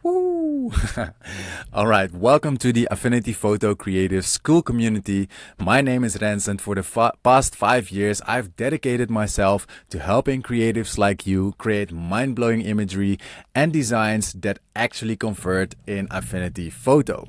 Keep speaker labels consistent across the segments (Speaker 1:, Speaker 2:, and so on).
Speaker 1: Woo! All right, welcome to the Affinity Photo Creative School community. My name is Rens, and for the past 5 years, I've dedicated myself to helping creatives like you create mind-blowing imagery and designs that actually convert in Affinity Photo.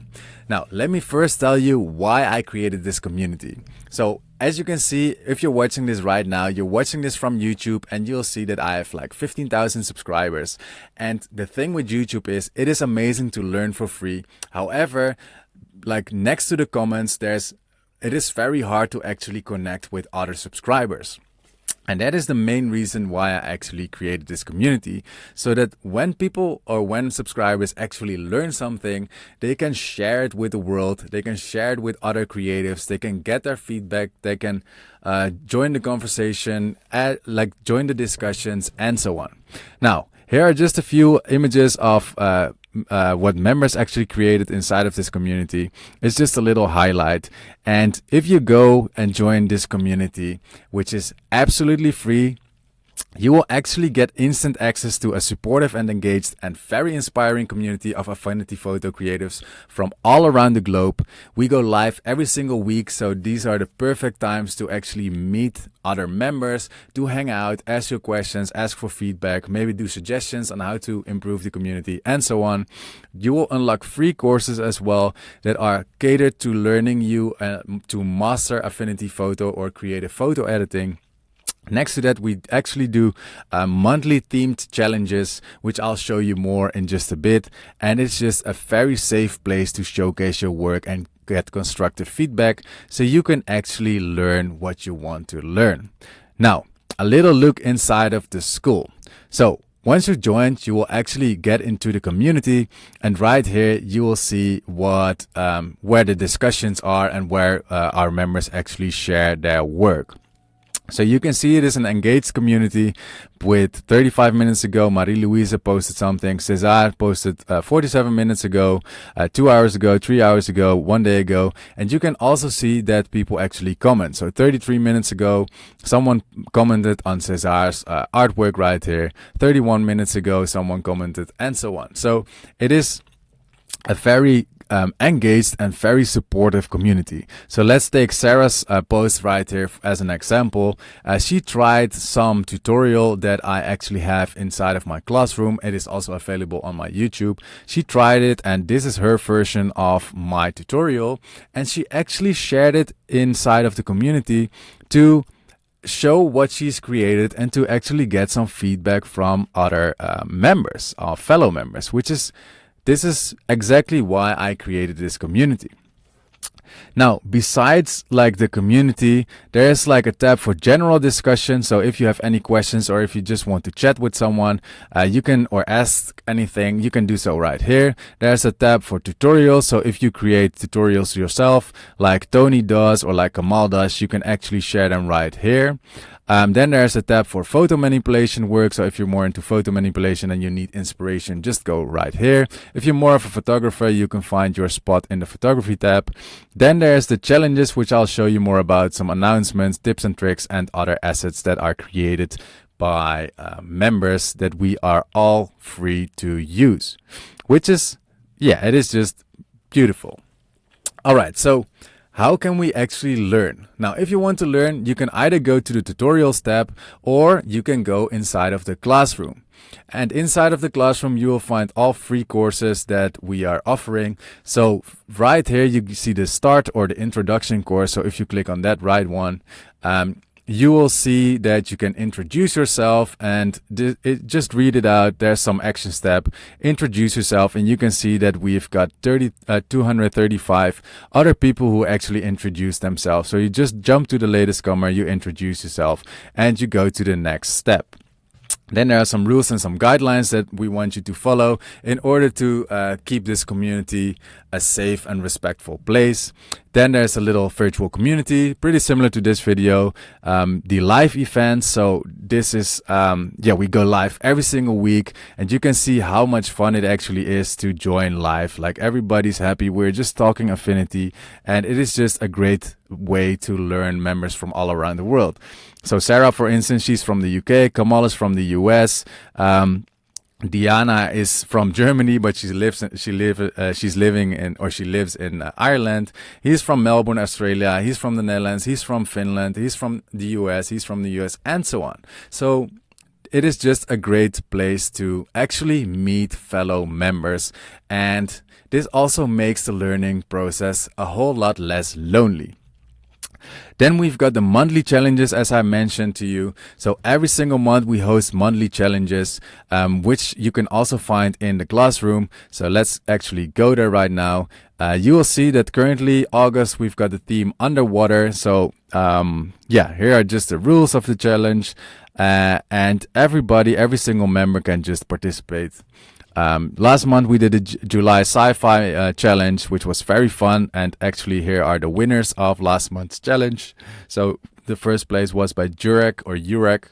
Speaker 1: Now, let me first tell you why I created this community. So, as you can see, if you're watching this right now, you're watching this from YouTube, and you'll see that I have like 15,000 subscribers. And the thing with YouTube is it is amazing to learn for free. However, like next to the comments, it is very hard to actually connect with other subscribers. And that is the main reason why I actually created this community, so that when people or when subscribers actually learn something, they can share it with the world, they can share it with other creatives, they can get their feedback, they can join the conversation, join the discussions, and so on. Now, here are just a few images of what members actually created inside of this community. It's just a little highlight. And if you go and join this community, which is absolutely free, you will actually get instant access to a supportive and engaged and very inspiring community of Affinity Photo creatives from all around the globe. We go live every single week, so these are the perfect times to actually meet other members, to hang out, ask your questions, ask for feedback, maybe do suggestions on how to improve the community, and so on. You will unlock free courses as well that are catered to learning you to master Affinity Photo or creative photo editing. Next to that, we actually do monthly themed challenges, which I'll show you more in just a bit. And it's just a very safe place to showcase your work and get constructive feedback, so you can actually learn what you want to learn. Now, a little look inside of the school. So once you're joined, you will actually get into the community, and right here you will see where the discussions are and where our members actually share their work. So you can see it is an engaged community. With 35 minutes ago, Marie-Louise posted something. Cesar posted 47 minutes ago, 2 hours ago, 3 hours ago, 1 day ago. And you can also see that people actually comment. So 33 minutes ago, someone commented on Cesar's artwork right here. 31 minutes ago, someone commented, and so on. So it is a very engaged and very supportive community. So let's take Sarah's post right here as an example. She tried some tutorial that I actually have inside of my classroom. It is also available on my YouTube. She tried it, and this is her version of my tutorial, and she actually shared it inside of the community to show what she's created and to actually get some feedback from other members, or fellow members, this is exactly why I created this community. Now, besides like the community, there's like a tab for general discussion. So if you have any questions, or if you just want to chat with someone, you can, or ask anything, you can do so right here. There's a tab for tutorials. So if you create tutorials yourself, like Tony does or like Kamal does, you can actually share them right here. Then there's a tab for photo manipulation work. So if you're more into photo manipulation and you need inspiration, just go right here. If you're more of a photographer, you can find your spot in the photography tab. Then there's the challenges, which I'll show you more about, some announcements, tips and tricks, and other assets that are created by members that we are all free to use, which is, it is just beautiful. All right, so how can we actually learn? Now, if you want to learn, you can either go to the tutorials tab, or you can go inside of the classroom. And inside of the classroom, you will find all free courses that we are offering. So right here, you see the start or the introduction course. So if you click on that right one, you will see that you can introduce yourself, and just read it out. There's some action step, introduce yourself, and you can see that we've got 235 other people who actually introduce themselves. So you just jump to the latest comer, you introduce yourself, and you go to the next step. Then there are some rules and some guidelines that we want you to follow in order to keep this community a safe and respectful place. Then there's a little virtual community, pretty similar to this video. The live events. So this is, we go live every single week, and you can see how much fun it actually is to join live. Like, everybody's happy. We're just talking Affinity, and it is just a great way to learn members from all around the world. So Sarah, for instance, she's from the UK. Kamal is from the US. Diana is from Germany, but she lives in Ireland. He's from Melbourne, Australia. He's from the Netherlands. He's from Finland. He's from the US. He's from the US, and so on. So it is just a great place to actually meet fellow members, and this also makes the learning process a whole lot less lonely. Then we've got the monthly challenges, as I mentioned to you. So every single month we host monthly challenges, which you can also find in the classroom. So let's actually go there right now. You will see that currently August, we've got the theme underwater. So yeah, here are just the rules of the challenge. And every single member can just participate. Last month we did a July sci-fi challenge, which was very fun, and actually here are the winners of last month's challenge. So the first place was by Jurek,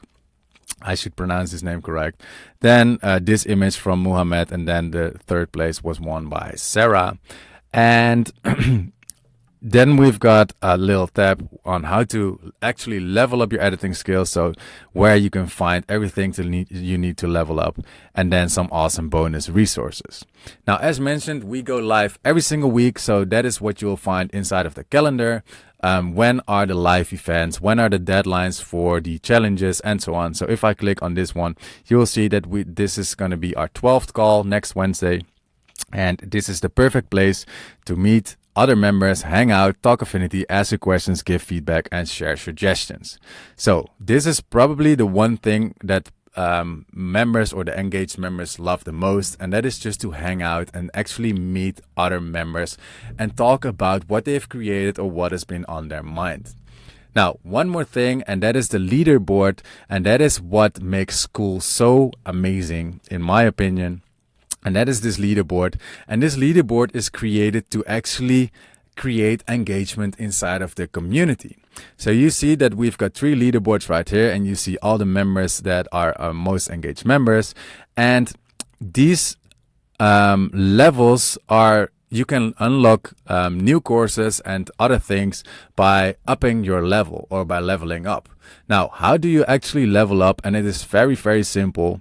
Speaker 1: I should pronounce his name correct. Then this image from Muhammad, and then the third place was won by Sarah. And then we've got a little tab on how to actually level up your editing skills. So where you can find everything you need to level up, and then some awesome bonus resources. Now, as mentioned, we go live every single week. So that is what you'll find inside of the calendar. When are the live events? When are the deadlines for the challenges, and so on. So if I click on this one, you'll see that this is going to be our 12th call next Wednesday. And this is the perfect place to meet other members, hang out, talk Affinity, ask your questions, give feedback, and share suggestions. So this is probably the one thing that members or the engaged members love the most, and that is just to hang out and actually meet other members and talk about what they've created or what has been on their mind. Now, one more thing, and that is the leaderboard, and that is what makes school so amazing, in my opinion. And that is this leaderboard. And this leaderboard is created to actually create engagement inside of the community. So you see that we've got 3 leaderboards right here, and you see all the members that are our most engaged members. And these levels are, you can unlock new courses and other things by upping your level or by leveling up. Now, how do you actually level up? And it is very, very simple.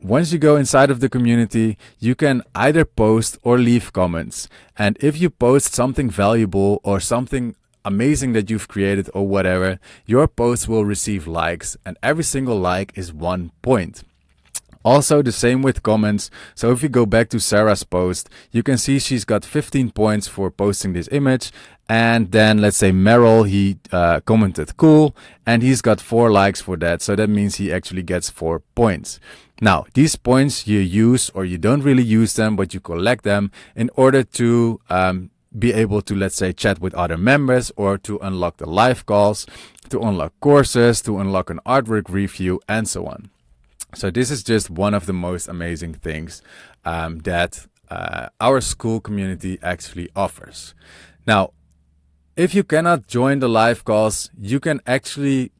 Speaker 1: Once you go inside of the community, you can either post or leave comments. And if you post something valuable or something amazing that you've created or whatever, your post will receive likes, and every single like is 1 point. Also the same with comments. So if you go back to Sarah's post, you can see she's got 15 points for posting this image. And then let's say Merrill, he commented cool, and he's got 4 likes for that. So that means he actually gets 4 points. Now, these points you use, or you don't really use them, but you collect them in order to be able to, let's say, chat with other members, or to unlock the live calls, to unlock courses, to unlock an artwork review, and so on. So this is just one of the most amazing things that our school community actually offers. Now, if you cannot join the live calls, you can actually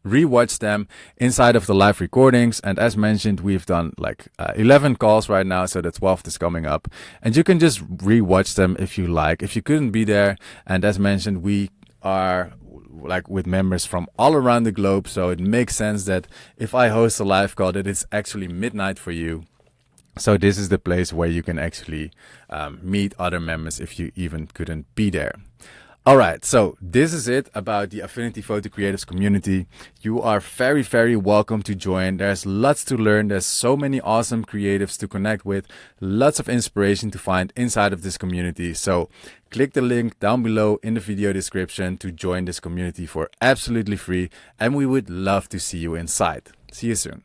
Speaker 1: rewatch them inside of the live recordings. And as mentioned, we've done like 11 calls right now, so the 12th is coming up. And you can just rewatch them if you like, if you couldn't be there. And as mentioned, we are like with members from all around the globe, so it makes sense that if I host a live call, that it's actually midnight for you. So this is the place where you can actually meet other members if you even couldn't be there. All right, so this is it about the Affinity Photo Creatives community. You are very, very welcome to join. There's lots to learn. There's so many awesome creatives to connect with, lots of inspiration to find inside of this community. So click the link down below in the video description to join this community for absolutely free, and we would love to see you inside. See you soon.